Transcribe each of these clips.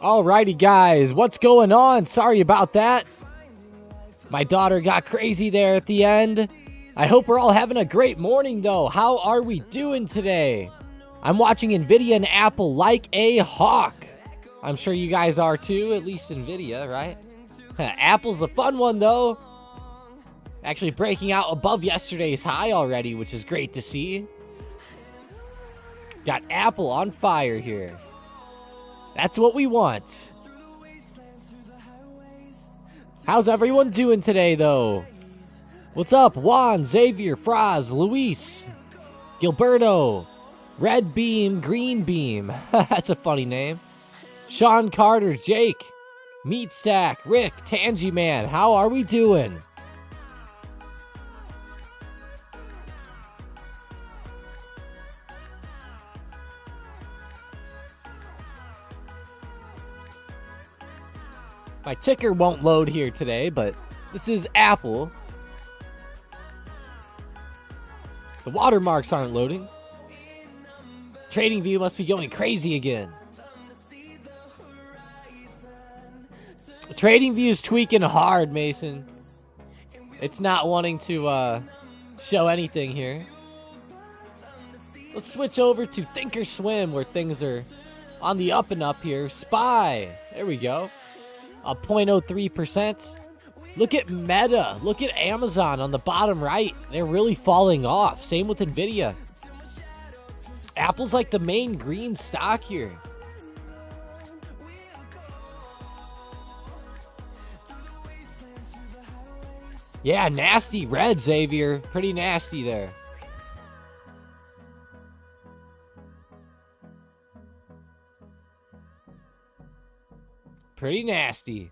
Alrighty, guys, what's going on? Sorry about that. My daughter got crazy there at the end. I hope we're all having a great morning, though. How are we doing today? I'm watching NVIDIA and Apple like a hawk. I'm sure you guys are too, at least NVIDIA, right? Apple's the fun one, though. Actually breaking out above yesterday's high already, which is great to see. Got Apple on fire here. That's what we want. How's everyone doing today, though? What's up, Juan, Xavier, Fraz, Luis, Gilberto, Red Beam, Green Beam. That's a funny name. Sean Carter, Jake, Meat Sack, Rick, Tangy Man. How are we doing? My ticker won't load here today, but this is Apple. The watermarks aren't loading. TradingView must be going crazy again. TradingView's tweaking hard, Mason. It's not wanting to show anything here. Let's switch over to Thinkorswim, where things are on the up and up here. SPY. There we go. A 0.03%. Look at Meta. Look at Amazon on the bottom right. They're really falling off. Same with NVIDIA. Apple's like the main green stock here. Yeah, nasty red, Xavier. Pretty nasty there. Pretty nasty.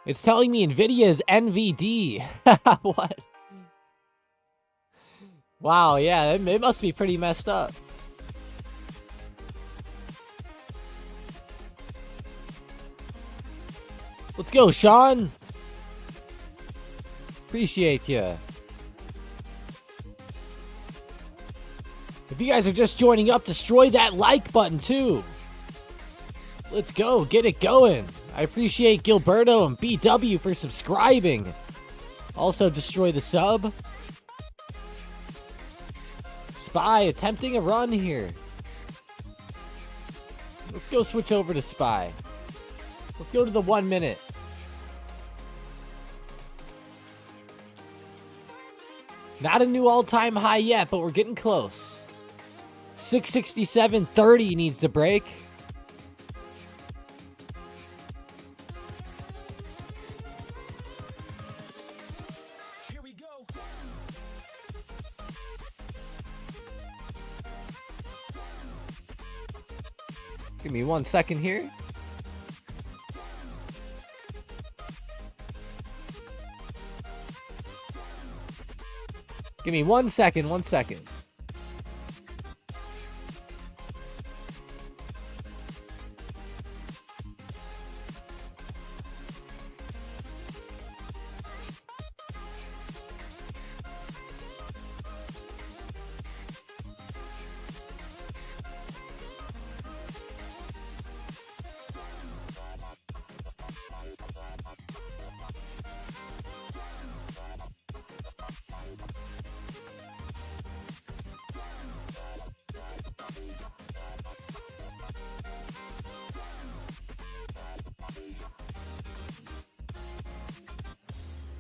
It's telling me NVIDIA is NVD. What? Wow, yeah, it must be pretty messed up. Let's go, Sean. Appreciate you. If you guys are just joining up, destroy that like button too. Let's go, get it going. I appreciate Gilberto and BW for subscribing. Also destroy the sub. SPY attempting a run here. Let's go switch over to SPY. Let's go to the 1 minute. Not a new all-time high yet, but we're getting close. 667.30 needs to break. Here we go. Give me 1 second here. Give me 1 second, 1 second.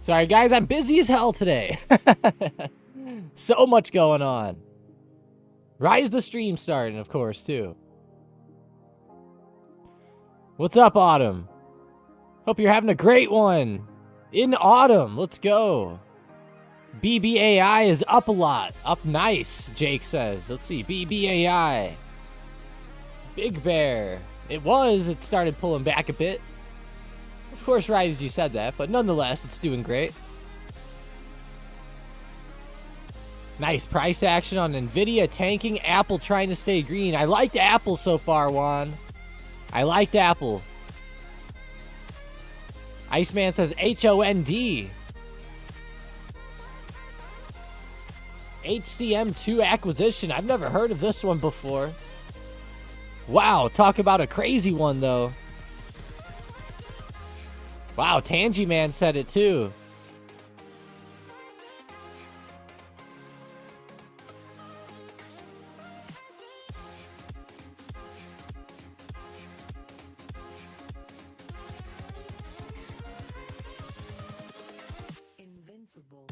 Sorry, guys. I'm busy as hell today. So much going on. Rise the stream starting, of course, too. What's up, Autumn? Hope you're having a great one. In Autumn, let's go. BBAI is up a lot. Up nice, Jake says. Let's see. BBAI. Big Bear. It started pulling back a bit. Of course, right as you said that, but nonetheless, it's doing great. Nice price action on NVIDIA tanking. Apple trying to stay green. I liked Apple so far, Juan. I liked Apple. Iceman says HOND. HCM2 acquisition. I've never heard of this one before. Wow, talk about a crazy one, though. Wow, Tangy Man said it, too. Invincible.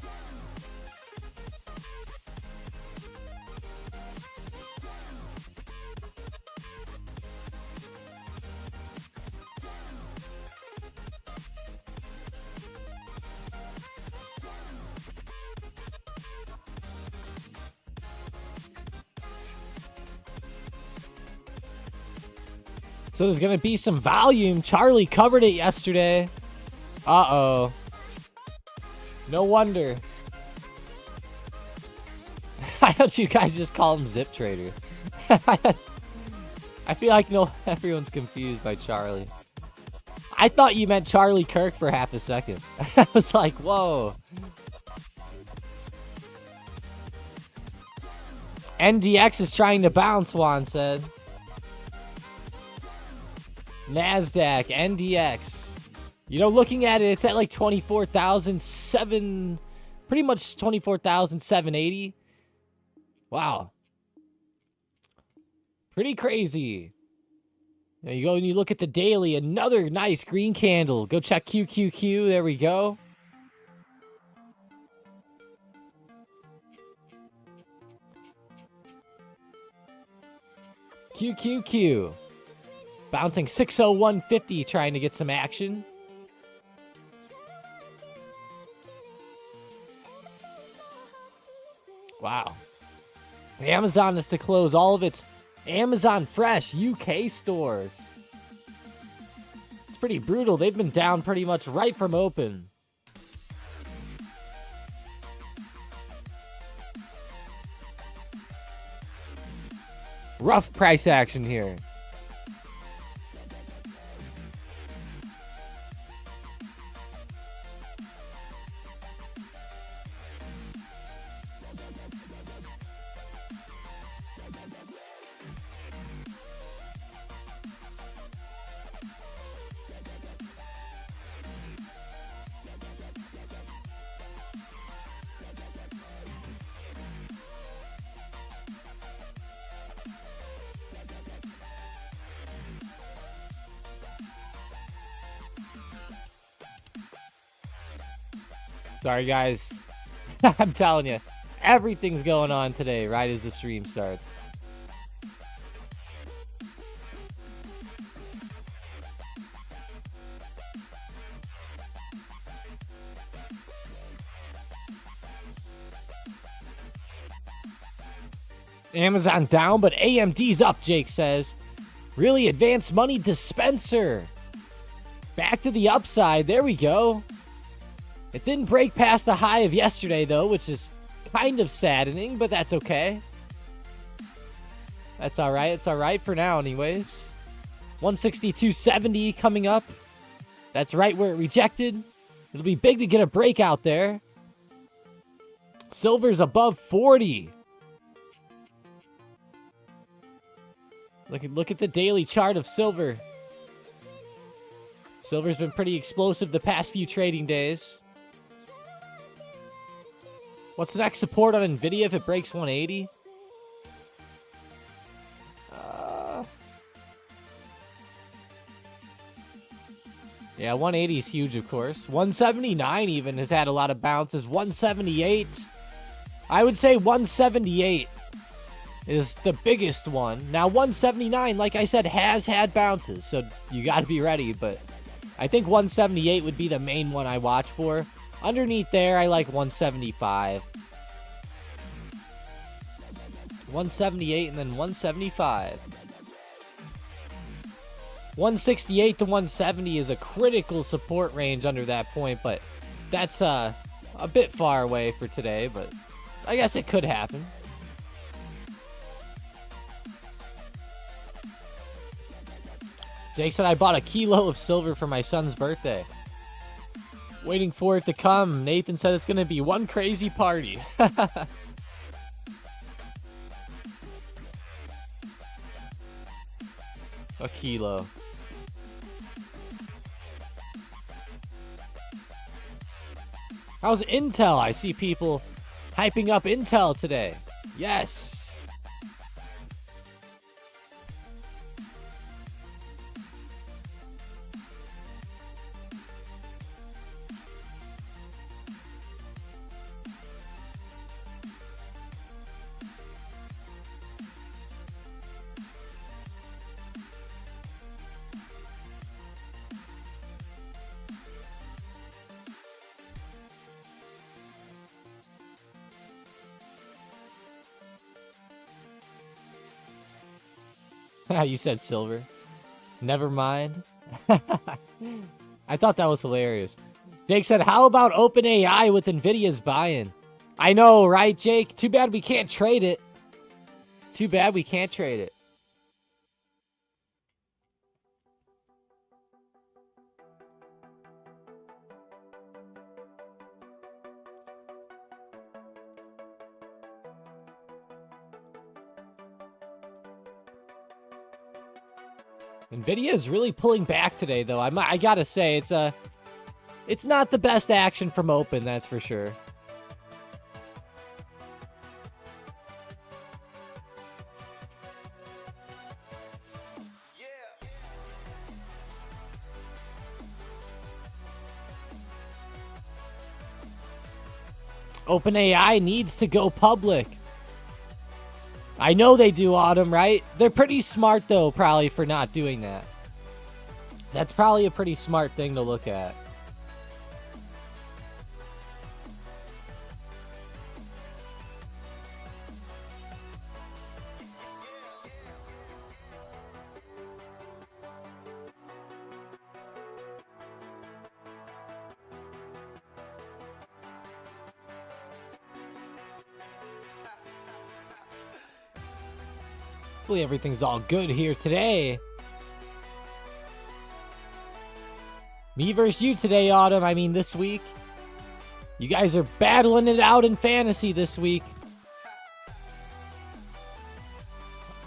So there's going to be some volume. Charlie covered it yesterday. Uh-oh. No wonder. Why don't you guys just call him Zip Trader? I feel like everyone's confused by Charlie. I thought you meant Charlie Kirk for half a second. I was like, whoa. NDX is trying to bounce, Juan said. NASDAQ, NDX. You know, looking at it, it's at like 24,007, pretty much 24,780. Wow. Pretty crazy. There you go, and you look at the daily, another nice green candle. Go check QQQ, there we go. QQQ. Bouncing 601.50, trying to get some action. Wow. Amazon is to close all of its Amazon Fresh UK stores. It's pretty brutal. They've been down pretty much right from open. Rough price action here. Sorry, guys. I'm telling you, everything's going on today right as the stream starts. Amazon down, but AMD's up, Jake says. Really advanced money dispenser. Back to the upside. There we go. It didn't break past the high of yesterday, though, which is kind of saddening, but that's okay. That's all right. It's all right for now, anyways. 162.70 coming up. That's right where it rejected. It'll be big to get a breakout there. Silver's above 40. Look at the daily chart of silver. Silver's been pretty explosive the past few trading days. What's the next support on NVIDIA if it breaks 180? Yeah, 180 is huge, of course. 179 even has had a lot of bounces. 178. I would say 178 is the biggest one. Now, 179, like I said, has had bounces, so you got to be ready. But I think 178 would be the main one I watch for. Underneath there, I like 175. 178 and then 175. 168 to 170 is a critical support range under that point, but that's a bit far away for today, but I guess it could happen. Jake said, I bought a kilo of silver for my son's birthday. Waiting for it to come. Nathan said it's going to be one crazy party. A kilo. How's Intel? I see people hyping up Intel today. Yes. You said silver. Never mind. I thought that was hilarious. Jake said, how about OpenAI with NVIDIA's buy-in? I know, right, Jake? Too bad we can't trade it. Too bad we can't trade it. NVIDIA is really pulling back today, though. I gotta say, it's not the best action from Open, that's for sure. OpenAI needs to go public. I know they do, Autumn, right? They're pretty smart, though, probably, for not doing that. That's probably a pretty smart thing to look at. Hopefully everything's all good here today. Me versus you today, Autumn. I mean, this week. You guys are battling it out in fantasy this week.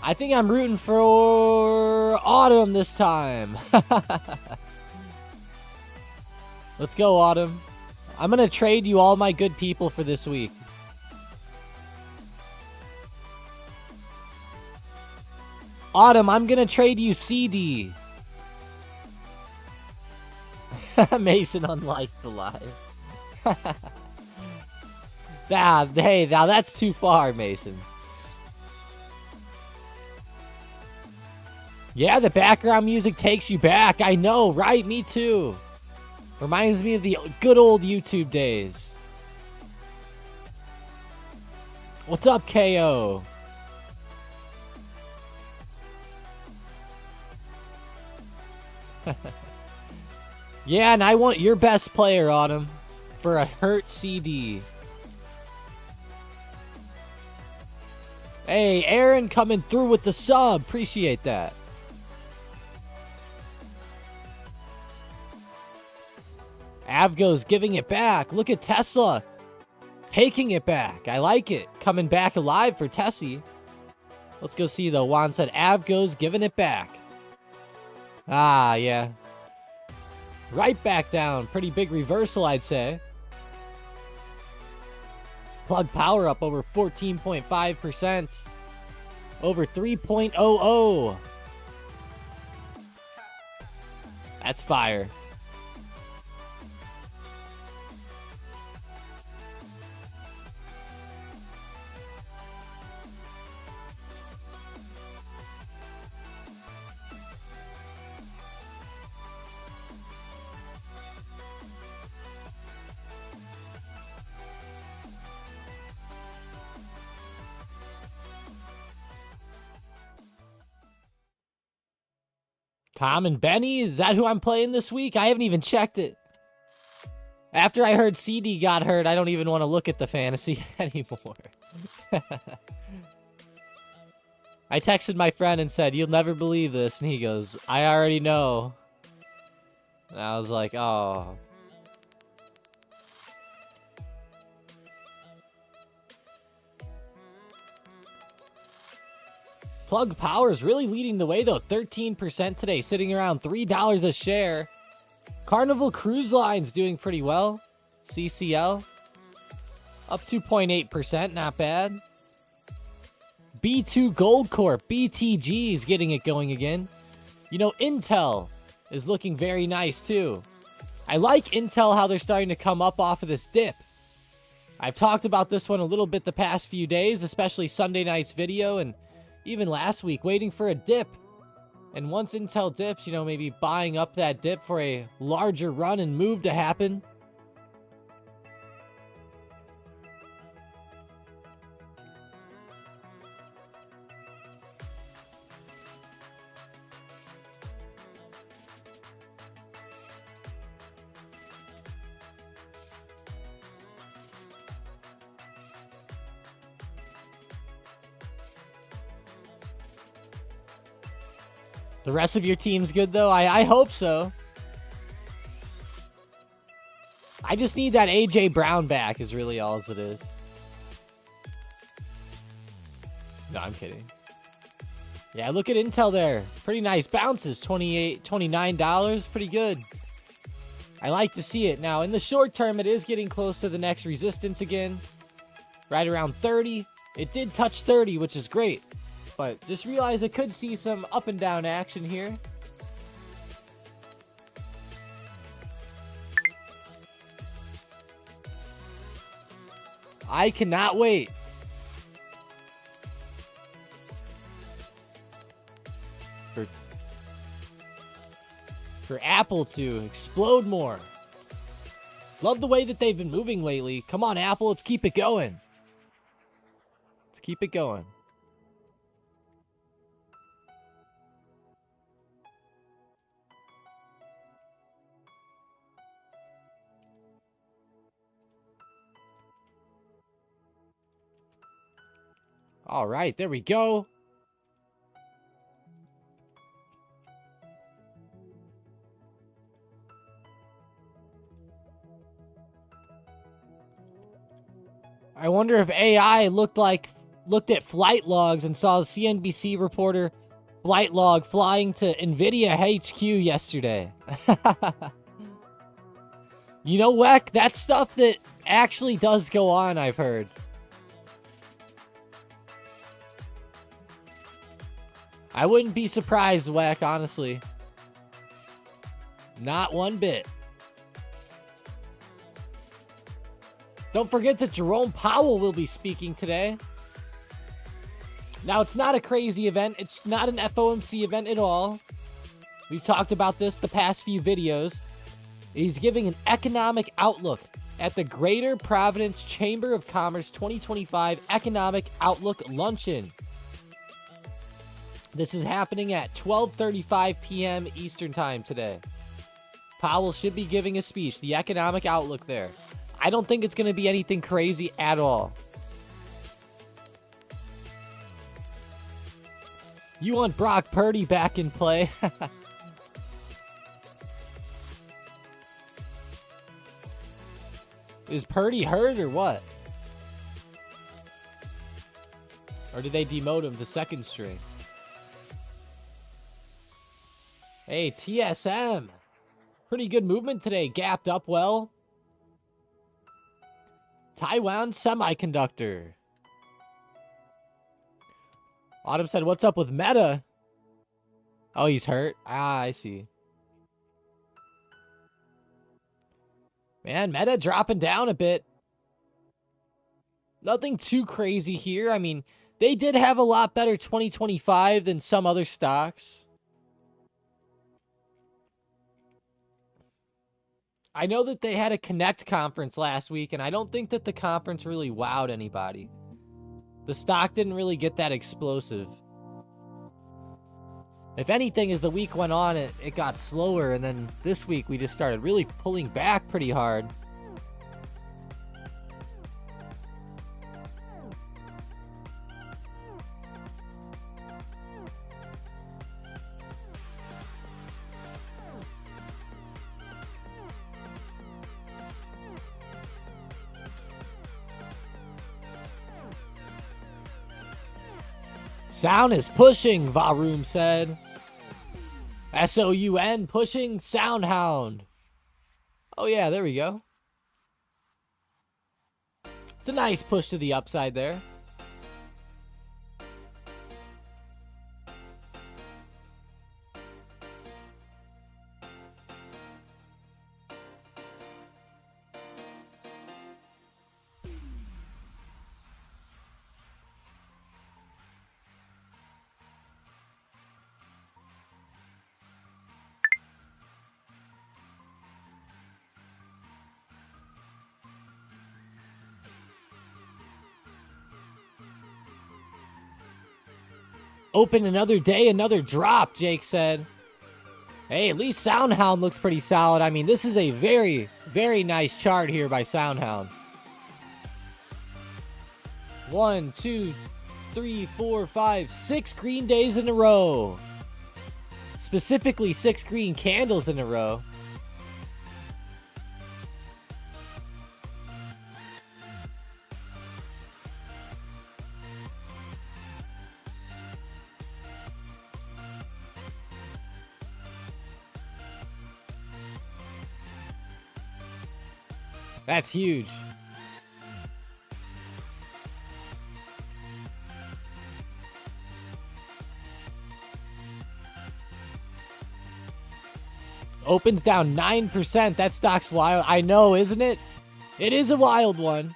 I think I'm rooting for Autumn this time. Let's go, Autumn. I'm going to trade you all my good people for this week. Autumn, I'm going to trade you CD. Mason unliked the live. Hey, now that's too far, Mason. Yeah, the background music takes you back. I know, right? Me too. Reminds me of the good old YouTube days. What's up, KO? Yeah, and I want your best player, Autumn, for a hurt CD. Hey, Aaron coming through with the sub. Appreciate that. Avgo's giving it back. Look at Tesla taking it back. I like it. Coming back alive for Tessie. Let's go see, though. Juan said Avgo's giving it back. Ah, yeah. Right back down. Pretty big reversal, I'd say. Plug power up over 14.5%. Over 3.00. That's fire. Tom and Benny, is that who I'm playing this week? I haven't even checked it. After I heard CD got hurt, I don't even want to look at the fantasy anymore. I texted my friend and said, "You'll never believe this." And he goes, "I already know." And I was like, oh. Plug Power is really leading the way, though. 13% today, sitting around $3 a share. Carnival Cruise Line's doing pretty well. CCL up 2.8%, not bad. B2 Gold Corp, BTG, is getting it going again. You know, Intel is looking very nice too. I like Intel, how they're starting to come up off of this dip. I've talked about this one a little bit the past few days, especially Sunday night's video and even last week, waiting for a dip. And once Intel dips, you know, maybe buying up that dip for a larger run and move to happen. The rest of your team's good, though? I hope so. I just need that A.J. Brown back is really all as it is. No, I'm kidding. Yeah, look at Intel there. Pretty nice bounces. $28, $29. Pretty good. I like to see it. Now, in the short term, it is getting close to the next resistance again. Right around 30. It did touch 30, which is great. But just realize I could see some up and down action here. I cannot wait for Apple to explode more. Love the way that they've been moving lately. Come on, Apple, let's keep it going. Let's keep it going. All right, there we go. I wonder if AI looked at flight logs and saw the CNBC reporter flight log flying to NVDA HQ yesterday. You know, Weck, that's stuff that actually does go on, I've heard. I wouldn't be surprised, Weck, honestly. Not one bit. Don't forget that Jerome Powell will be speaking today. Now, it's not a crazy event. It's not an FOMC event at all. We've talked about this the past few videos. He's giving an economic outlook at the Greater Providence Chamber of Commerce 2025 Economic Outlook Luncheon. This is happening at 12:35 p.m. Eastern Time today. Powell should be giving a speech, the economic outlook there. I don't think it's going to be anything crazy at all. You want Brock Purdy back in play? Is Purdy hurt or what? Or did they demote him to second string? Hey, TSM. Pretty good movement today. Gapped up well. Taiwan Semiconductor. Autumn said, what's up with Meta? Oh, he's hurt. Ah, I see. Man, Meta dropping down a bit. Nothing too crazy here. I mean, they did have a lot better 2025 than some other stocks. I know that they had a Connect conference last week, and I don't think that the conference really wowed anybody. The stock didn't really get that explosive. If anything, as the week went on, it got slower, and then this week we just started really pulling back pretty hard. Sound is pushing, Varoom said. S-O-U-N, pushing Soundhound. Oh yeah, there we go. It's a nice push to the upside there. Open another day, another drop, Jake said. Hey, at least Soundhound looks pretty solid. I mean, this is a very, very nice chart here by Soundhound. 1, 2, 3, 4, 5, 6 green days in a row. Specifically, 6 green candles in a row. That's huge. Opens down 9%. That stock's wild. I know, isn't it? It is a wild one.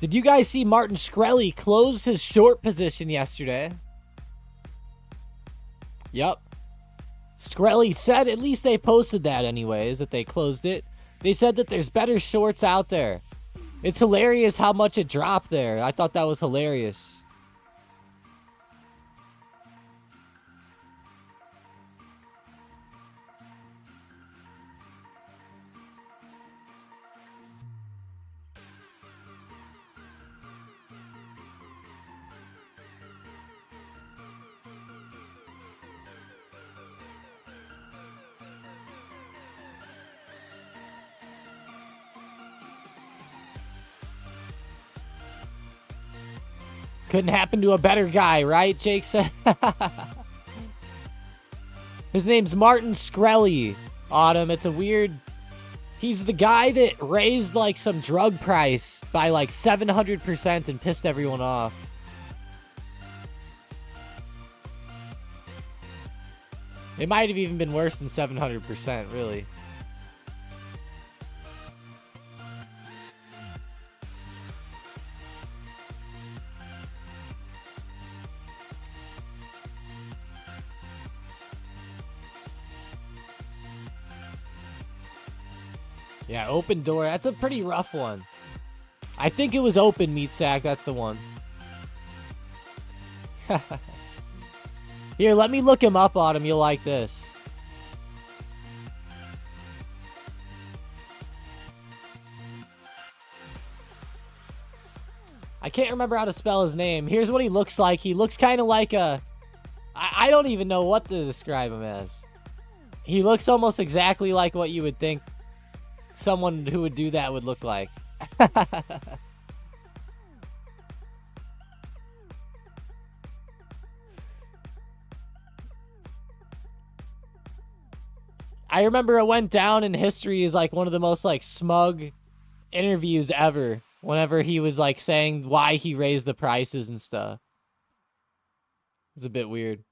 Did you guys see Martin Shkreli close his short position yesterday? Yep. Shkreli said, at least they posted that anyways, that they closed it. They said that there's better shorts out there. It's hilarious how much it dropped there. I thought that was hilarious. Couldn't happen to a better guy, right? Jake said. His name's Martin Shkreli, Autumn. It's a weird... He's the guy that raised, like, some drug price by, like, 700% and pissed everyone off. It might have even been worse than 700%, really. Yeah, open door. That's a pretty rough one. I think it was open, Meat Sack. That's the one. Here, let me look him up, Autumn. You'll like this. I can't remember how to spell his name. Here's what he looks like. He looks kind of like a... I don't even know what to describe him as. He looks almost exactly like what you would think someone who would do that would look like. I remember it went down in history as like one of the most like smug interviews ever. Whenever he was like saying why he raised the prices and stuff. It was a bit weird.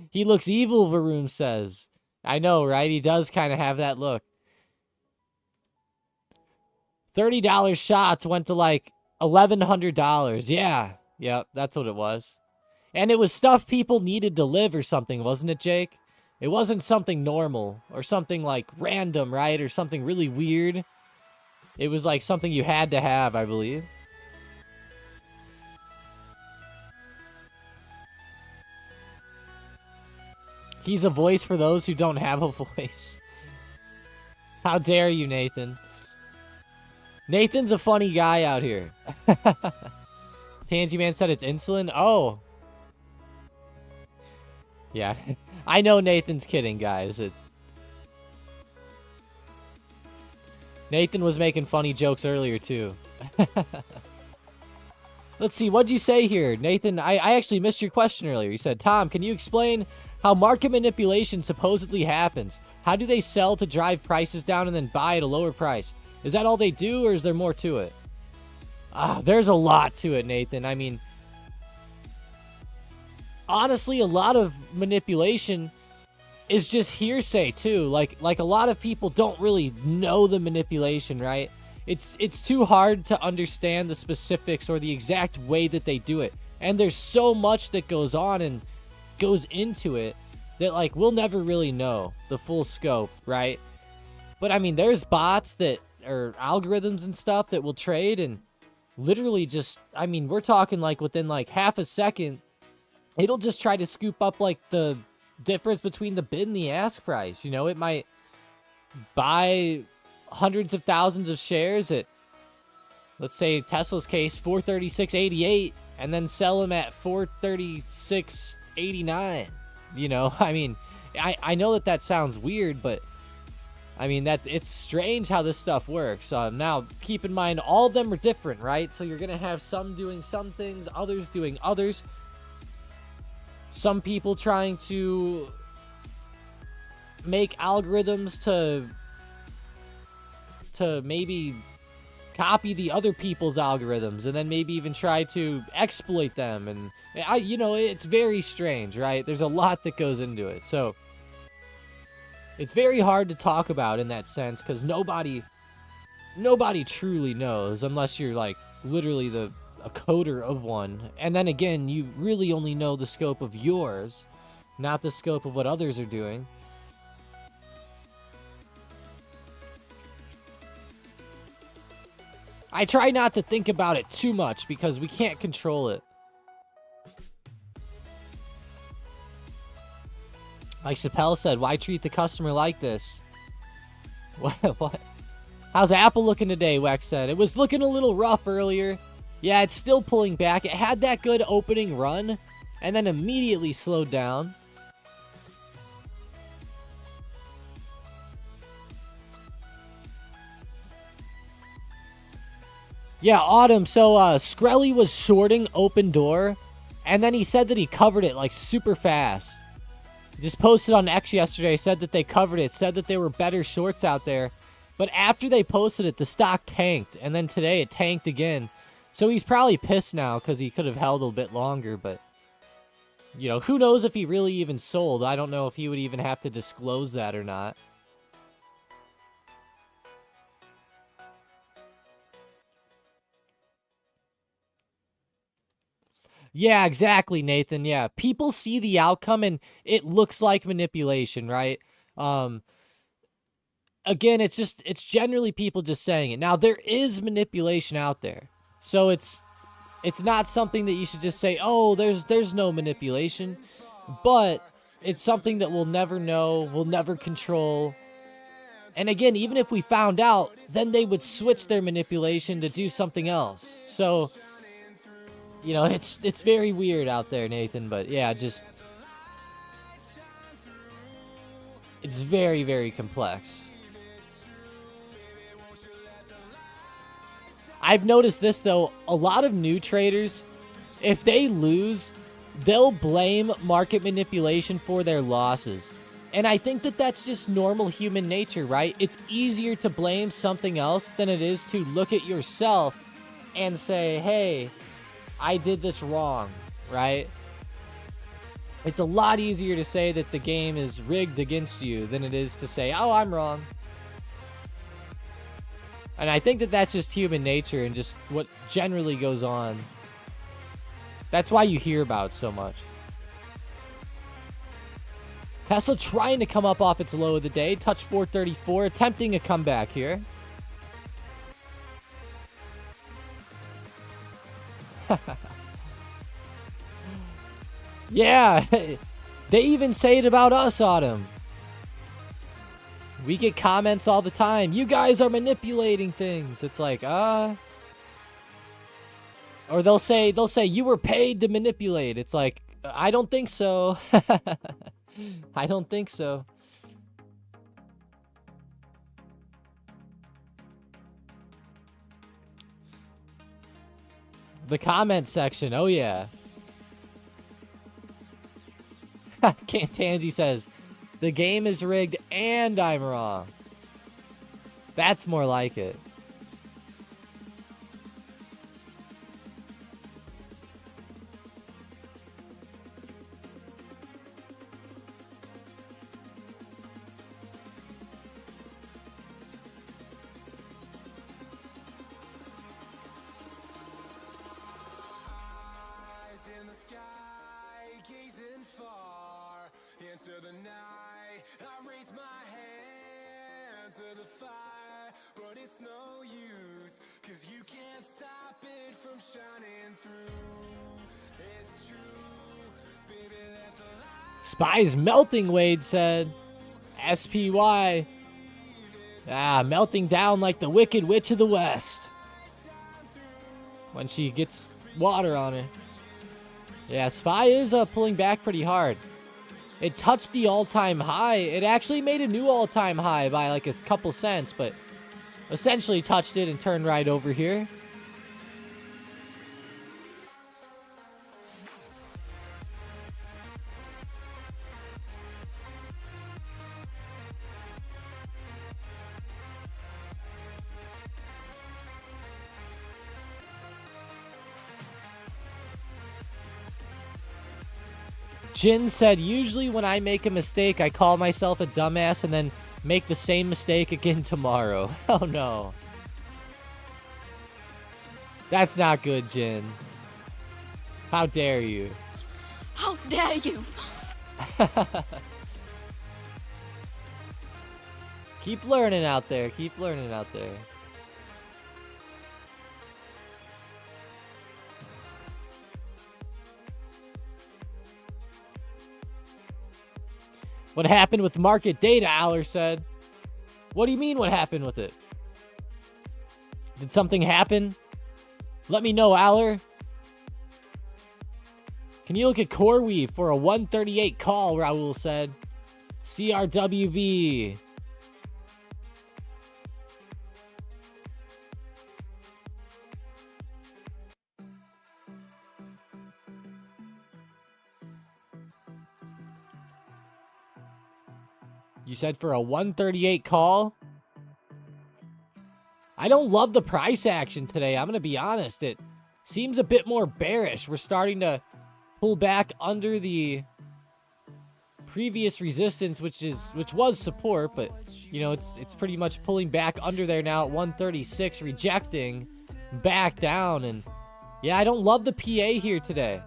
He looks evil, Varoom says. I know, right? He does kind of have that look. $30 shots went to like $1,100. Yeah. Yep, that's what it was. And it was stuff people needed to live or something, wasn't it, Jake? It wasn't something normal or something like random, right? Or something really weird. It was like something you had to have, I believe. He's a voice for those who don't have a voice. How dare you, Nathan? Nathan's a funny guy out here. Tansy Man said it's insulin. Oh. Yeah. I know Nathan's kidding, guys. Nathan was making funny jokes earlier, too. Let's see. What'd you say here? Nathan, I actually missed your question earlier. You said, Tom, can you explain how market manipulation supposedly happens? How do they sell to drive prices down and then buy at a lower price? Is that all they do, or is there more to it? There's a lot to it, Nathan. I mean, honestly, a lot of manipulation is just hearsay, too. Like a lot of people don't really know the manipulation, right? It's too hard to understand the specifics or the exact way that they do it. And there's so much that goes on and goes into it that, like, we'll never really know the full scope, right? But, I mean, there's bots that are algorithms and stuff that will trade and literally just, I mean, we're talking, like, within, like, half a second, it'll just try to scoop up, like, the difference between the bid and the ask price. You know, it might buy hundreds of thousands of shares at, let's say, Tesla's case, 436.88, and then sell them at 436.89. You know, I mean, I know that sounds weird, but I mean, it's strange how this stuff works. Now, keep in mind, all of them are different, right? So you're going to have some doing some things, others doing others. Some people trying to make algorithms to maybe copy the other people's algorithms and then maybe even try to exploit them. And, you know, it's very strange, right? There's a lot that goes into it. So it's very hard to talk about in that sense because nobody truly knows unless you're, like, literally a coder of one. And then again, you really only know the scope of yours, not the scope of what others are doing. I try not to think about it too much because we can't control it. Like Chappelle said, why treat the customer like this? What? How's Apple looking today, Wex said. It was looking a little rough earlier. Yeah, it's still pulling back. It had that good opening run and then immediately slowed down. Yeah, Autumn. So, Skrelly was shorting Open Door, and then he said that he covered it, like, super fast. He just posted on X yesterday, said that they covered it, said that there were better shorts out there. But after they posted it, the stock tanked, and then today it tanked again. So he's probably pissed now because he could have held a bit longer, but, you know, who knows if he really even sold. I don't know if he would even have to disclose that or not. Yeah, exactly, Nathan. Yeah, people see the outcome and it looks like manipulation, right? Again, it's generally people just saying it. Now, there is manipulation out there. So it's not something that you should just say, "Oh, there's no manipulation." But it's something that we'll never know, we'll never control. And again, even if we found out, then they would switch their manipulation to do something else. So, you know, it's very weird out there, Nathan, but yeah, just it's very, very complex. I've noticed this, though. A lot of new traders, if they lose, they'll blame market manipulation for their losses. And I think that that's just normal human nature, right? It's easier to blame something else than it is to look at yourself and say, hey, I did this wrong, right? It's a lot easier to say that the game is rigged against you than it is to say, oh, I'm wrong. And I think that that's just human nature and just what generally goes on. That's why you hear about it so much. Tesla trying to come up off its low of the day. Touch 434, attempting a comeback here. Yeah. They even say it about us, Autumn. We get comments all the time. You guys are manipulating things. It's like, or they'll say you were paid to manipulate. It's like, I don't think so. I don't think so. The comment section. Oh yeah. Tansy says, the game is rigged and I'm wrong. That's more like it. Into the night, I raise my hand to the fire, but it's no use, 'cause you can't stop it from shining through. It's true, baby, let the light. Spy's melting, Wade said. SPY. Melting down like the Wicked Witch of the West. When she gets water on her. Yeah, SPY is pulling back pretty hard. It touched the all-time high. It actually made a new all-time high by like a couple cents, but essentially touched it and turned right over here. Jin said, usually when I make a mistake, I call myself a dumbass and then make the same mistake again tomorrow. Oh no. That's not good, Jin. How dare you? How dare you? Keep learning out there. Keep learning out there. What happened with market data, Aller said. What do you mean what happened with it? Did something happen? Let me know, Aller. Can you look at CoreWeave for a 138 call, Raul said. CRWV. You said for a 138 call? I don't love the price action today. I'm going to be honest. It seems a bit more bearish. We're starting to pull back under the previous resistance, which was support, but you know, it's pretty much pulling back under there now at 136, rejecting back down. And yeah, I don't love the PA here today.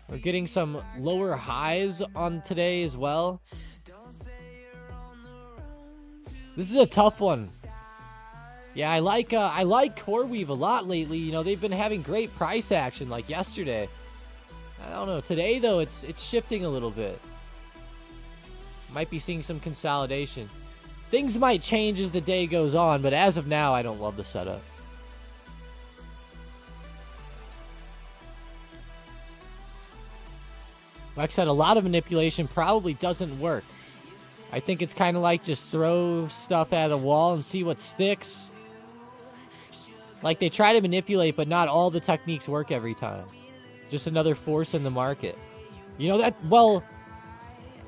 We're getting some lower highs on today as well. This is a tough one. Yeah, I like CoreWeave a lot lately. You know, they've been having great price action like yesterday. I don't know. Today, though, it's shifting a little bit. Might be seeing some consolidation. Things might change as the day goes on, but as of now, I don't love the setup. Like I said, a lot of manipulation probably doesn't work. I think it's kind of like just throw stuff at a wall and see what sticks. Like they try to manipulate, but not all the techniques work every time. Just another force in the market. You know that, well,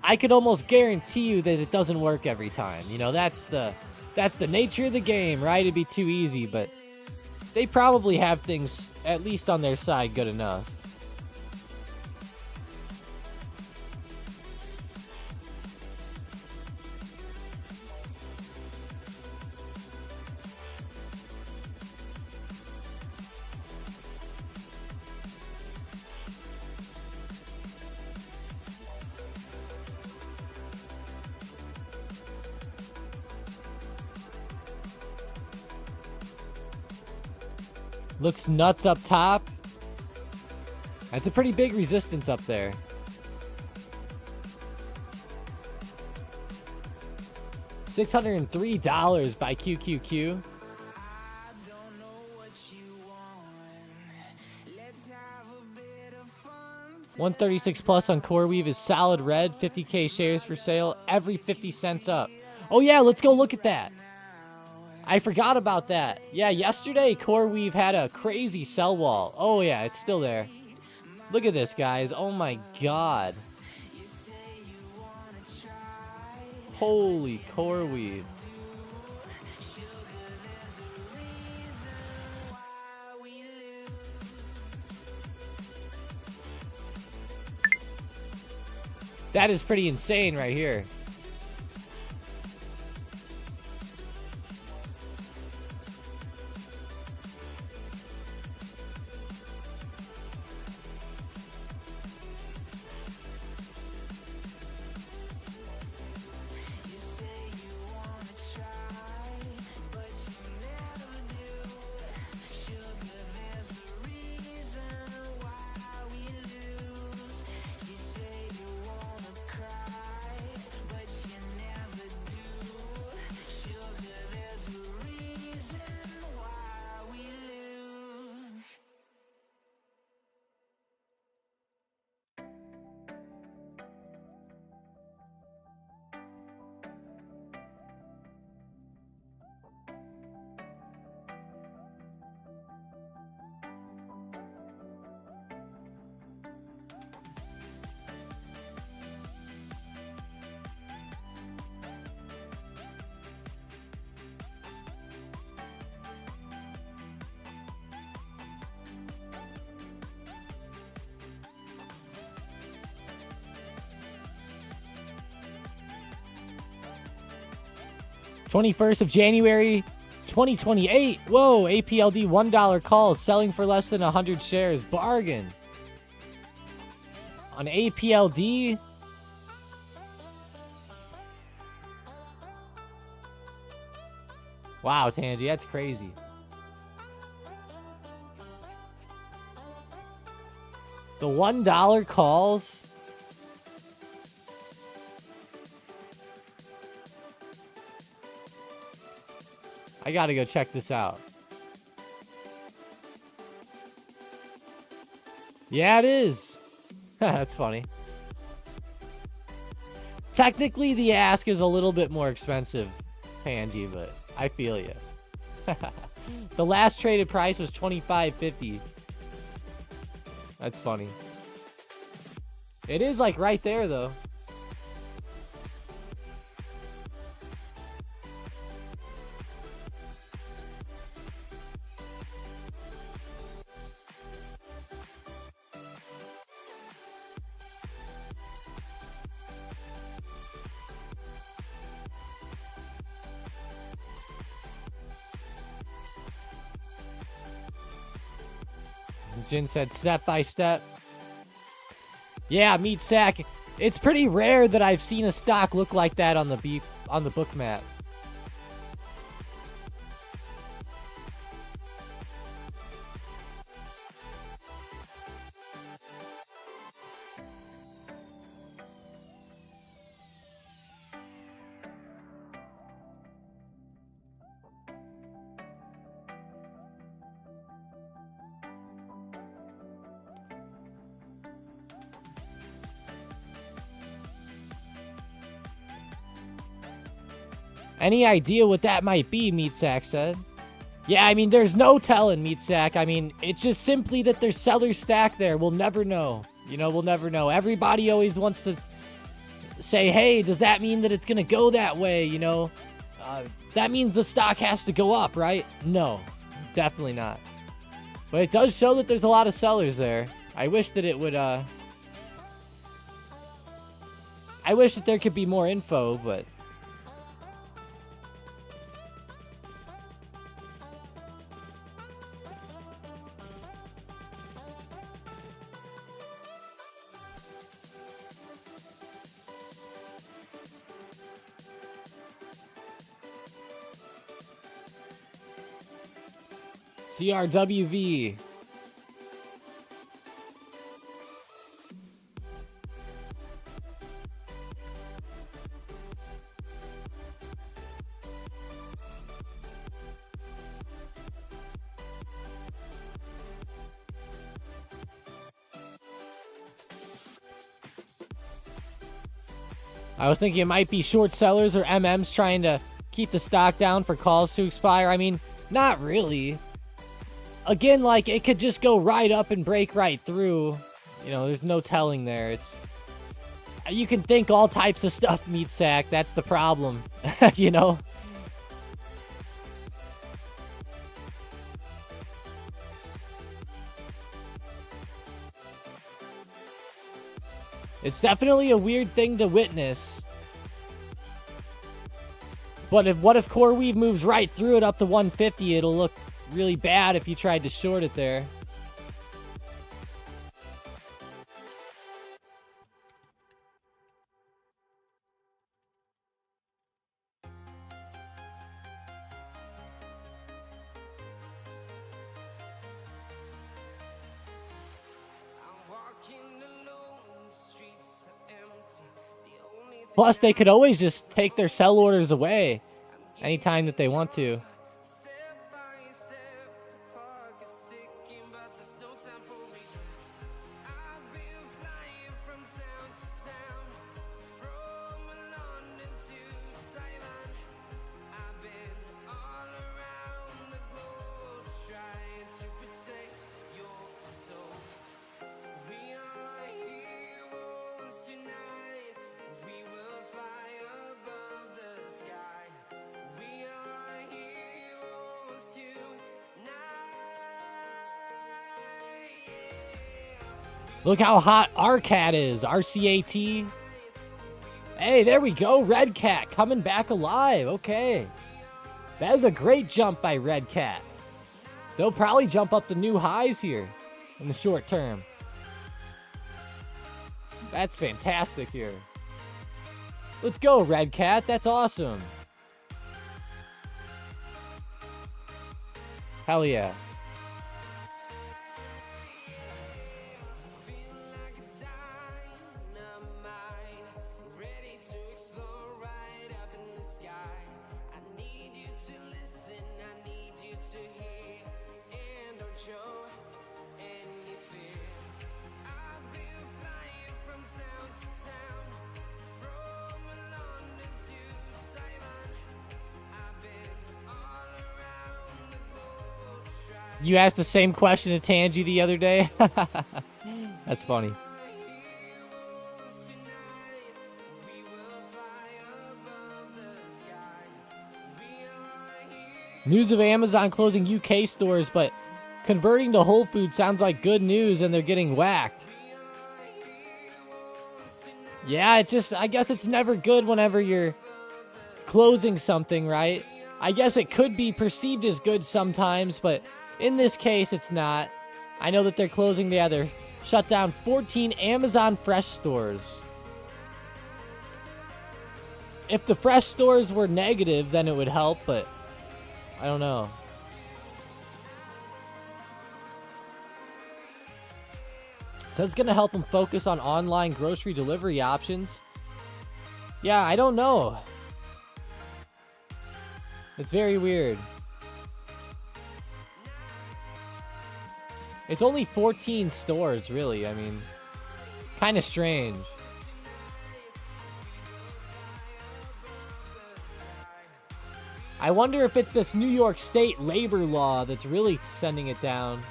I could almost guarantee you that it doesn't work every time. You know, that's the nature of the game, right? It'd be too easy, but they probably have things at least on their side good enough. Looks nuts up top. That's a pretty big resistance up there. $603 by QQQ. 136 plus on CoreWeave is solid red. 50K shares for sale. Every 50 cents up. Oh yeah, let's go look at that. I forgot about that. Yeah, yesterday CoreWeave had a crazy sell wall. Oh yeah, it's still there. Look at this, guys. Oh my god. Holy CoreWeave. That is pretty insane right here. #21st of January, 2028. Whoa, APLD $1 calls selling for less than 100 shares. Bargain. On APLD. Wow, Tangy, that's crazy. The $1 calls. I gotta go check this out. Yeah, it is. That's funny. Technically, the ask is a little bit more expensive, Tangy, but I feel you. The last traded price was $25.50. That's funny. It is like right there, though. Jin said step by step. Yeah, Meat Sack. It's pretty rare that I've seen a stock look like that on the book map. Any idea what that might be, Meat Sack said. Yeah, I mean, there's no telling, Meat Sack. I mean, it's just simply that there's sellers stacked there. We'll never know. You know, we'll never know. Everybody always wants to say, hey, does that mean that it's going to go that way? You know, that means the stock has to go up, right? No, definitely not. But it does show that there's a lot of sellers there. I wish that it would, I wish that there could be more info, but... CRWV. I was thinking it might be short sellers or MMs trying to keep the stock down for calls to expire. I mean, not really. Again, like, it could just go right up and break right through. You know, there's no telling there. You can think all types of stuff, Meat Sack. That's the problem, you know? It's definitely a weird thing to witness. But what if CoreWeave moves right through it up to 150? It'll look really bad if you tried to short it there. Plus, they could always just take their sell orders away anytime that they want to. Look how hot our cat is. RCAT. Hey, there we go. Red Cat coming back alive. Okay. That is a great jump by Red Cat. They'll probably jump up to new highs here in the short term. That's fantastic here. Let's go, Red Cat. That's awesome. Hell yeah. You asked the same question to Tangi the other day? That's funny. News of Amazon closing UK stores, but converting to Whole Foods sounds like good news, and they're getting whacked. Yeah, it's just, I guess it's never good whenever you're closing something, right? I guess it could be perceived as good sometimes, but in this case, it's not. I know that they're closing the other. Shut down 14 Amazon Fresh stores. If the Fresh stores were negative, then it would help, but I don't know. So it's going to help them focus on online grocery delivery options. Yeah, I don't know. It's very weird. It's only 14 stores, really. I mean, kind of strange. I wonder if it's this New York State labor law that's really sending it down.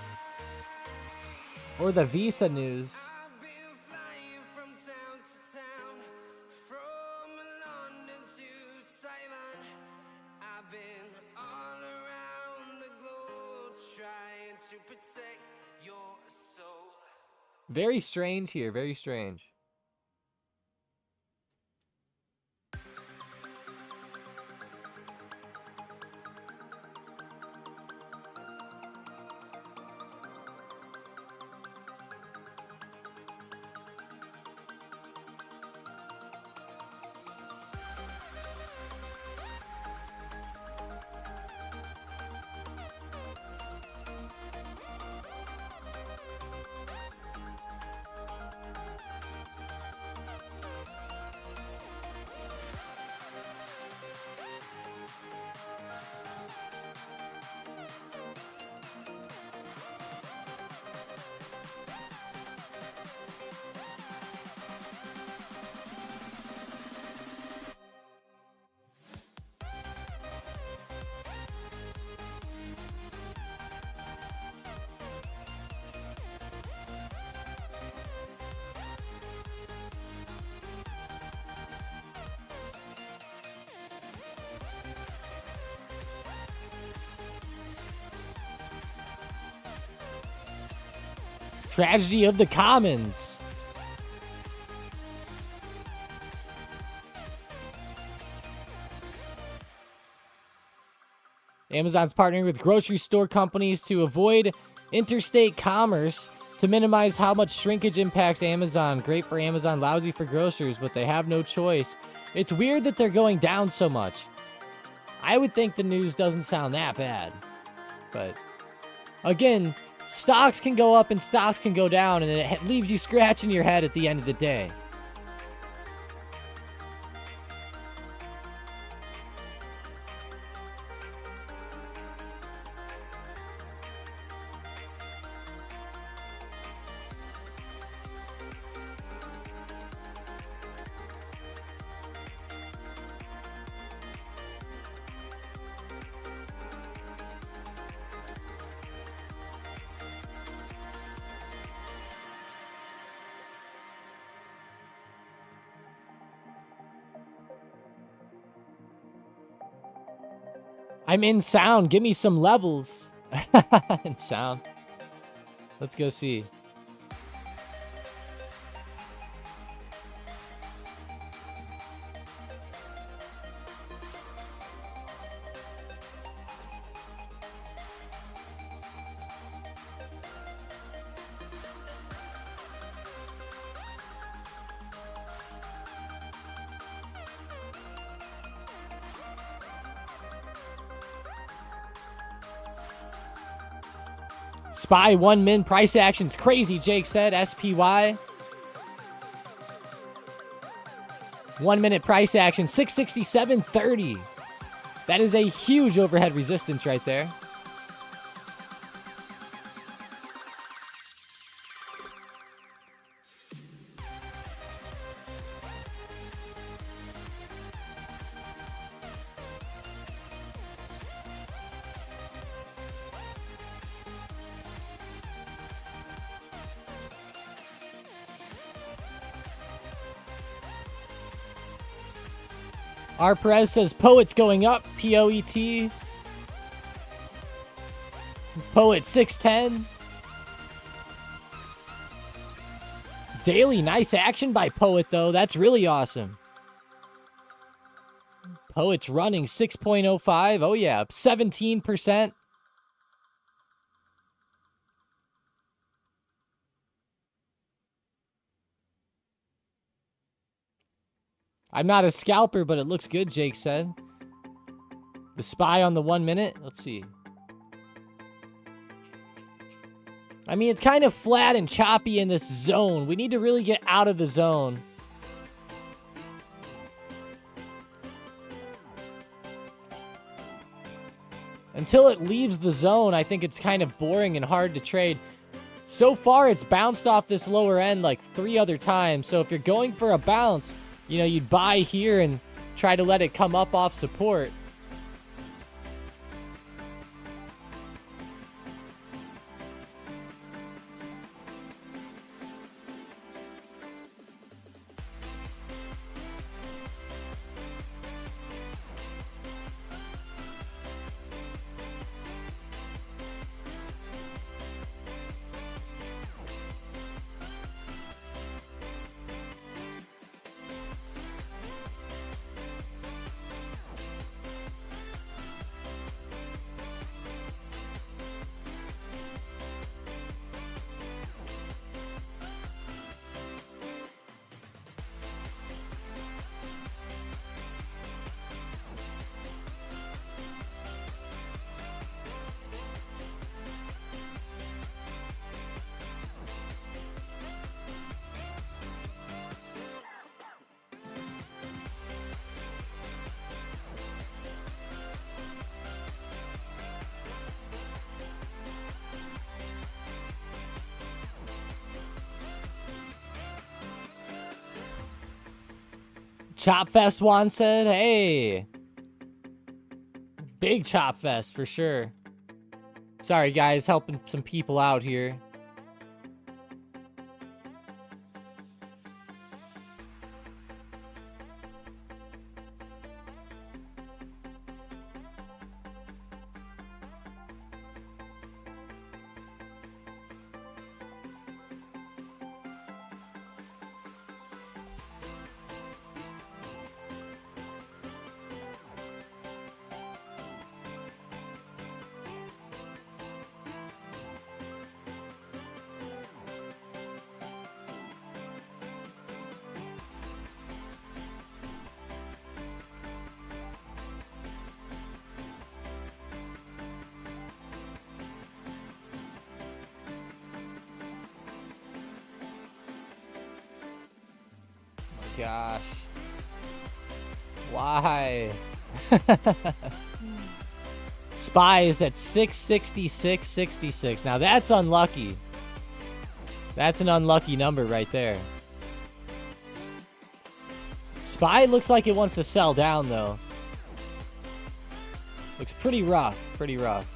Or the visa news. Very strange here, very strange. Tragedy of the Commons. Amazon's partnering with grocery store companies to avoid interstate commerce to minimize how much shrinkage impacts Amazon. Great for Amazon, lousy for grocers, but they have no choice. It's weird that they're going down so much. I would think the news doesn't sound that bad. But again, stocks can go up and stocks can go down, and it leaves you scratching your head at the end of the day. I'm in sound. Give me some levels. In sound. Let's go see. SPY 1 min price action's crazy, Jake said. SPY. 1 minute price action, 667.30. That is a huge overhead resistance right there. R. Perez says Poet's going up. P-O-E-T. Poet 610. Daily, nice action by Poet, though. That's really awesome. Poet's running 6.05. Oh, yeah, up 17%. I'm not a scalper, but it looks good, Jake said. The SPY on the 1 minute. Let's see. I mean, it's kind of flat and choppy in this zone. We need to really get out of the zone. Until it leaves the zone, I think it's kind of boring and hard to trade. So far, it's bounced off this lower end like 3 other times. So if you're going for a bounce, you know, you'd buy here and try to let it come up off support. Chop Fest, Juan said. Hey. Big Chop Fest for sure. Sorry, guys. Helping some people out here. gosh. Why? SPY is at 666.66. Now that's unlucky. That's an unlucky number right there. SPY looks like it wants to sell down though. Looks pretty rough, pretty rough.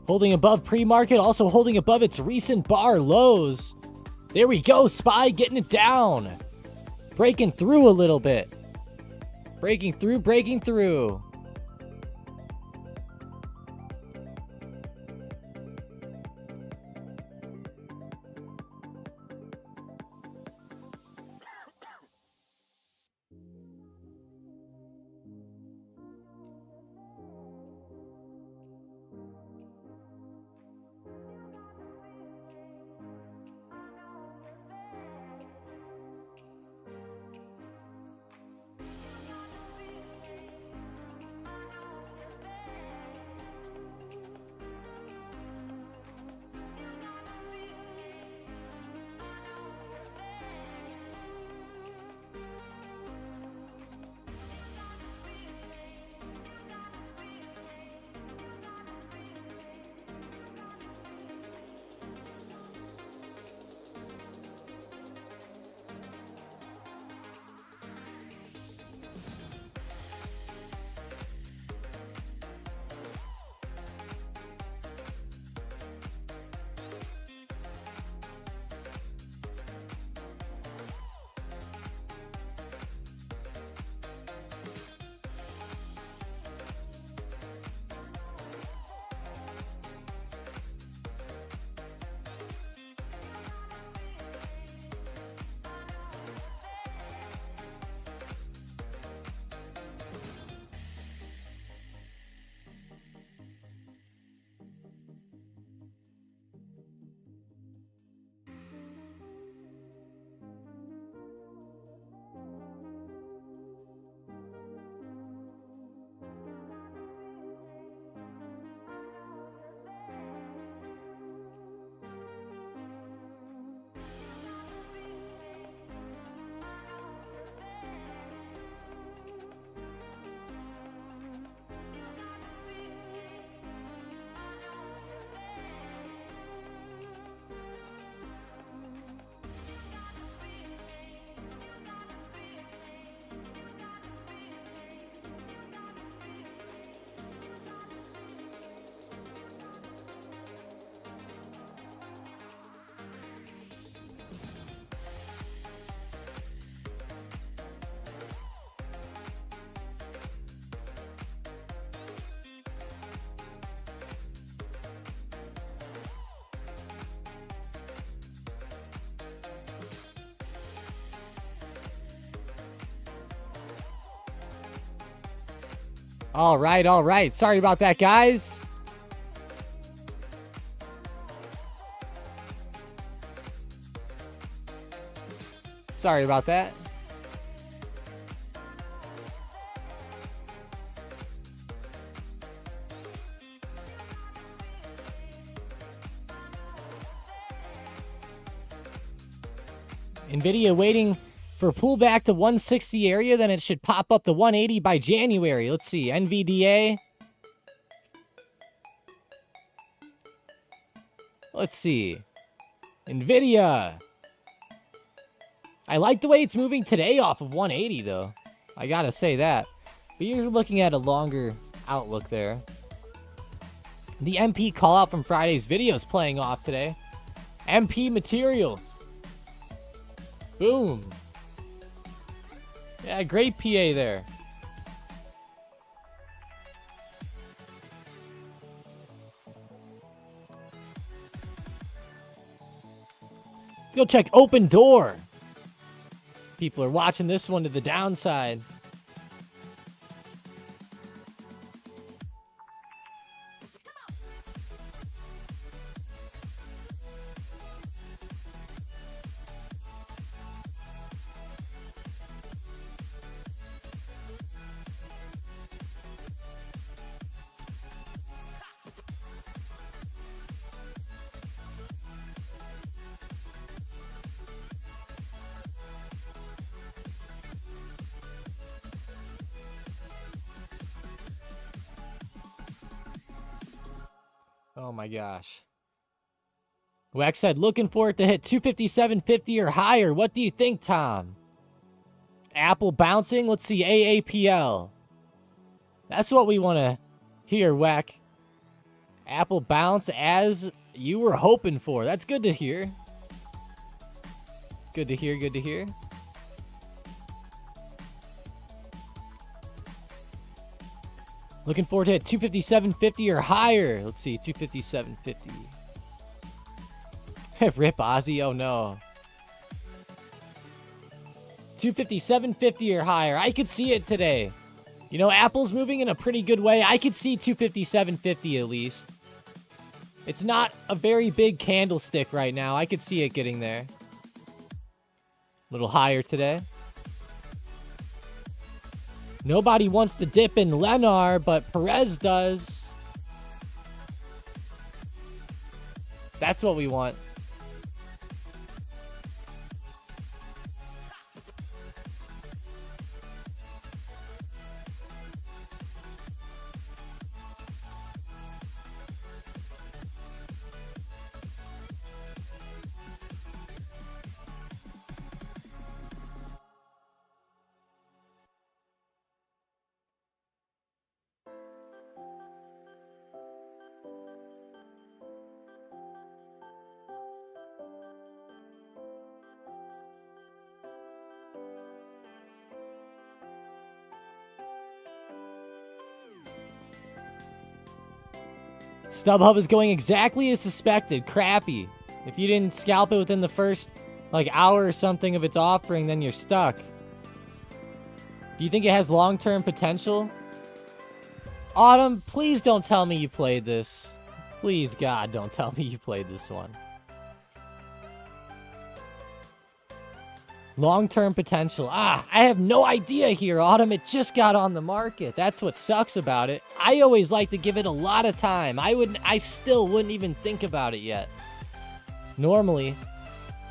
Holding above pre-market, also holding above its recent bar lows. There we go, SPY getting it down. Breaking through a little bit. Breaking through, breaking through. All right, all right. Sorry about that, guys. Sorry about that. NVIDIA waiting for pullback to 160 area, then it should pop up to 180 by January. Let's see, NVDA. Let's see. NVIDIA. I like the way it's moving today off of 180, though. I gotta say that. But you're looking at a longer outlook there. The MP call out from Friday's video is playing off today. MP Materials. Boom. Yeah, great PA there. Let's go check Open Door. People are watching this one to the downside. Oh my gosh. Wax said, looking for it to hit 257.50 or higher. What do you think, Tom? Apple bouncing? Let's see, AAPL. That's what we want to hear, Wack. Apple bounce as you were hoping for. That's good to hear. Good to hear, good to hear. Looking forward to it 257.50 or higher. Let's see, 257.50. Rip Ozzy, oh no. 257.50 or higher. I could see it today. You know, Apple's moving in a pretty good way. I could see 257.50 at least. It's not a very big candlestick right now. I could see it getting there. A little higher today. Nobody wants the dip in Lenar, but Perez does. That's what we want. StubHub is going exactly as suspected. Crappy. If you didn't scalp it within the first, hour or something of its offering, then you're stuck. Do you think it has long-term potential? Autumn, please don't tell me you played this. Please, God, don't tell me you played this one. Long-term potential. I have no idea here, Autumn. It just got on the market. That's what sucks about it. I always like to give it a lot of time. I still wouldn't even think about it yet. Normally,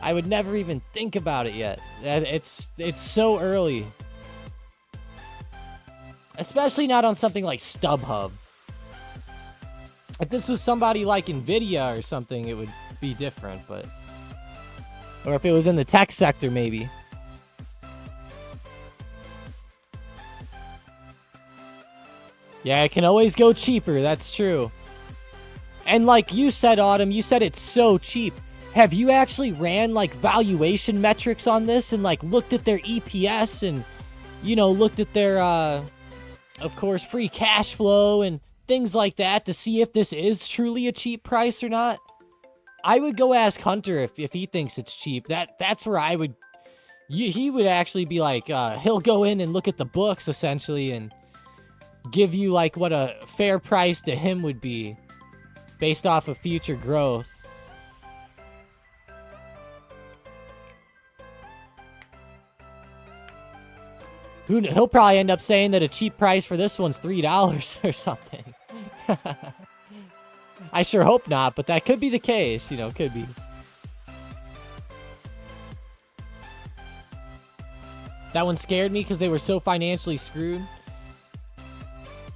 I would never even think about it yet. It's so early. Especially not on something like StubHub. If this was somebody like NVDA or something, it would be different, but... Or if it was in the tech sector, maybe. Yeah, it can always go cheaper. That's true. And like you said, Autumn, you said it's so cheap. Have you actually ran, valuation metrics on this and, looked at their EPS and, looked at their, of course, free cash flow and things like that to see if this is truly a cheap price or not? I would go ask Hunter if he thinks it's cheap. That's where I would... He would actually be he'll go in and look at the books, essentially, and give you, what a fair price to him would be based off of future growth. He'll probably end up saying that a cheap price for this one's $3 or something. I sure hope not, but that could be the case. Could be. That one scared me because they were so financially screwed.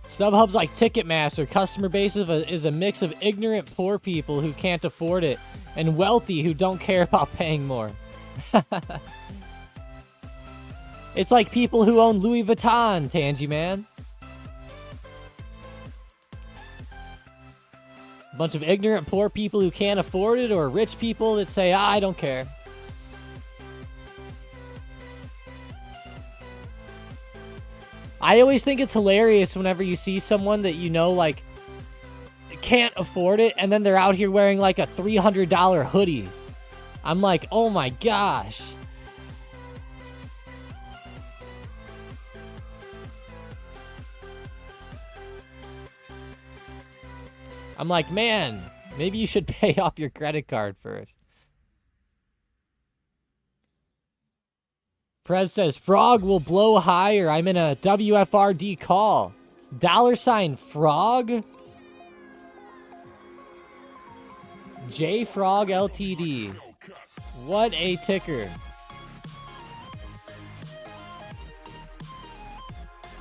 StubHub's like Ticketmaster. Customer base is a mix of ignorant poor people who can't afford it and wealthy who don't care about paying more. It's like people who own Louis Vuitton, Tangy Man. A bunch of ignorant poor people who can't afford it, or rich people that say, I don't care. I always think it's hilarious whenever you see someone that you know, like, can't afford it, and then they're out here wearing, like, a $300 hoodie. I'm like, oh my gosh. I'm like, man, maybe you should pay off your credit card first. Prez says, Frog will blow higher. I'm in a WFRD call. $ Frog? J Frog LTD. What a ticker.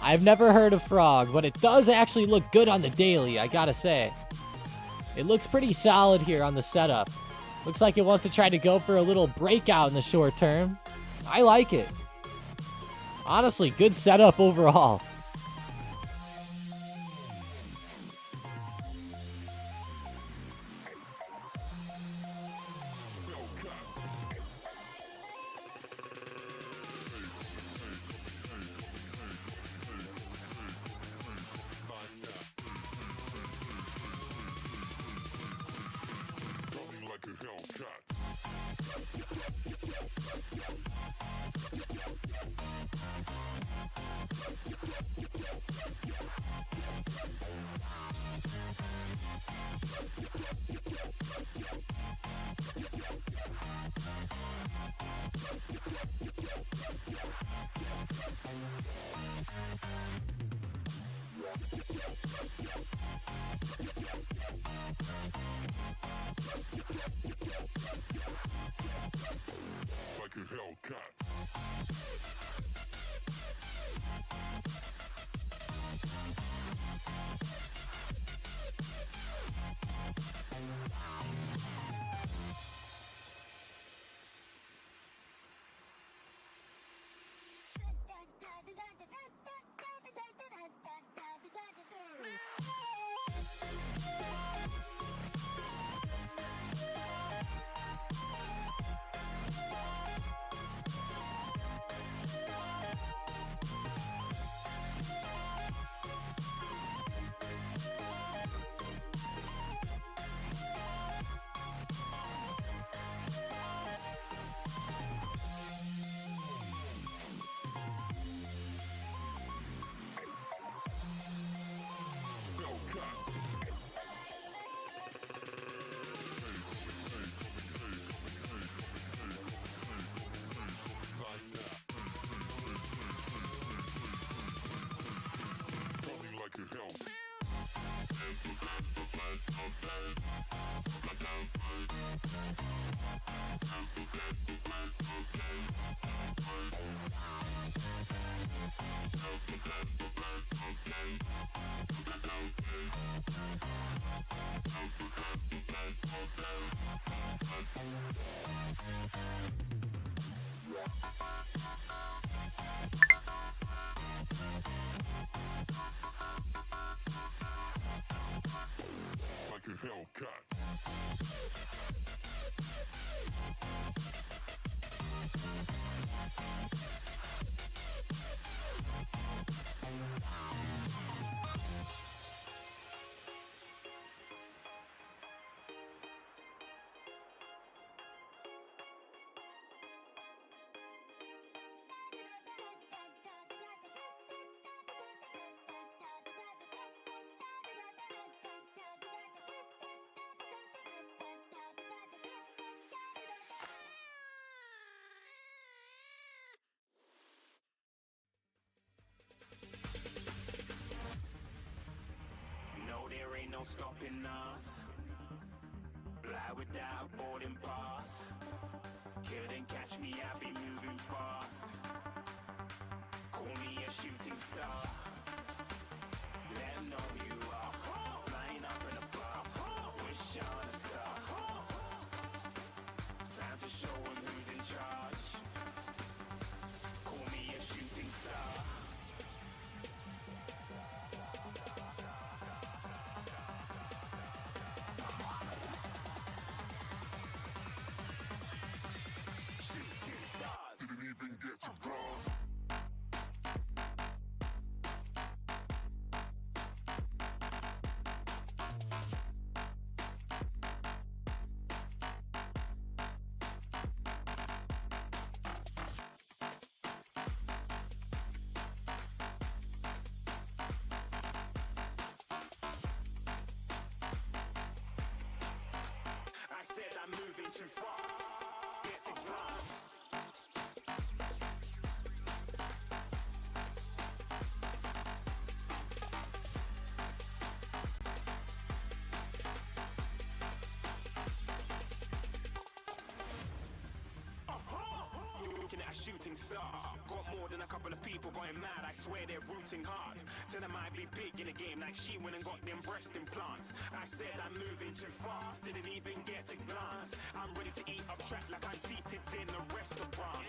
I've never heard of Frog, but it does actually look good on the daily, I gotta say. It looks pretty solid here on the setup. Looks like it wants to try to go for a little breakout in the short term. I like it. Honestly, good setup overall. Like a Hellcat. Like a Hellcat. No stopping us. Fly without boarding pass. Couldn't catch me, I be moving fast. Call me a shooting star. Let 'em know who you are. Flying up in a bar. Wish on a star. Time to show 'em who's in charge. Call me a shooting star. a shooting star. Got more than a couple of people going mad, I swear they're rooting hard. Tell them I'd be big in the game like she went and got them breast implants. I said I'm moving too fast, didn't even get to glance. I'm ready to eat up track like I'm seated in a restaurant.